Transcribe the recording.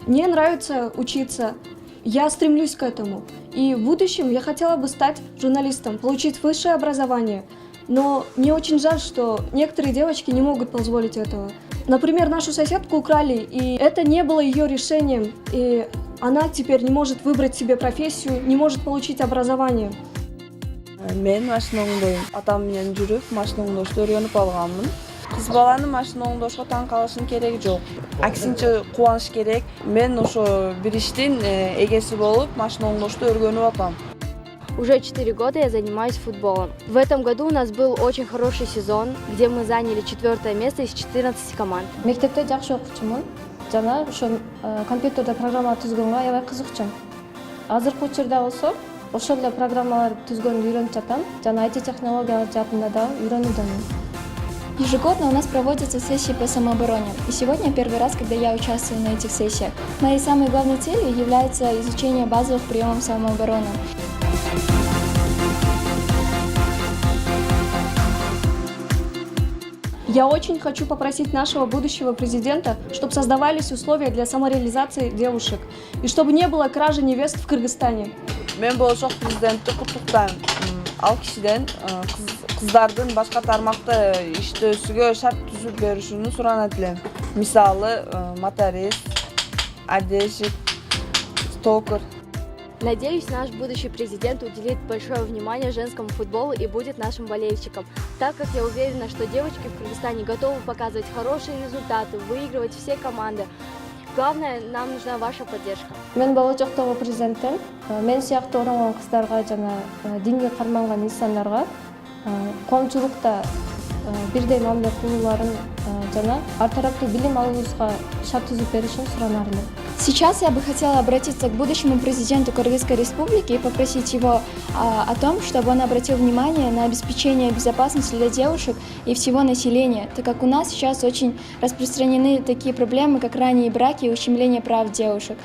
Мне нравится учиться, я стремлюсь к этому. И в будущем я хотела бы стать журналистом, получить высшее образование. Но мне очень жаль, что некоторые девочки не могут позволить этого. Например, нашу соседку украли, и это не было ее решением. И она теперь не может выбрать себе профессию, не может получить образование. Мен машина оңдойм. Атам менен жүрүп, машина оңдошту үйрөнүп алганмын. Кыз баланы машина оңдошко таң калышын кереги жок. Аксинче кубаныч керек. Мен ошо бир иштин эгеси болуп, машина оңдошту үйрөнүп атам. Уже 4 года я занимаюсь футболом. В этом году у нас был очень хороший сезон, где мы заняли 4 место из 14 команд. Мектепте жакшы окуучумун. Жана ошо компьютерде программа түзгөнгө аябай кызыкчумун. Азыркы учурда болсо ошол эле программалар түзгөндү үйрөнүп жатам. Жана IT технологиялар жаатында да үйрөнүүдөмүн. Ежегодно у нас проводятся сессии по самообороне. И сегодня первый раз, когда я участвую на этих сессиях. Моей самой главной целью является изучение базовых приемов самообороны. Я очень хочу попросить нашего будущего президента, чтобы создавались условия для самореализации девушек и чтобы не было кражи невест в Кыргызстане. Мен болошок президентти куттуктайм. Ал кишиден кыздардын башка тармакта иштөөсүгө шарт түзүп беришини суранат элем. Мисалы, моторист, одежик, стокер. Надеюсь, наш будущий президент уделит большое внимание женскому футболу и будет нашим болельщиком, так как я уверена, что девочки в Кыргызстане готовы показывать хорошие результаты, выигрывать все команды. Главное, нам нужна ваша поддержка. Мен болочоктогу президенттен мен сыяктуу оронгон кыздарга жана динге карманган инсандарга коомчулукта бирдей мамиле кылууларын жана ар тараптуу билим алуубузга шарт түзүп беришин суранар элем. Сейчас я бы хотела обратиться к будущему президенту Кыргызской Республики и попросить его о том, чтобы он обратил внимание на обеспечение безопасности для девушек и всего населения, так как у нас сейчас очень распространены такие проблемы, как ранние браки и ущемление прав девушек.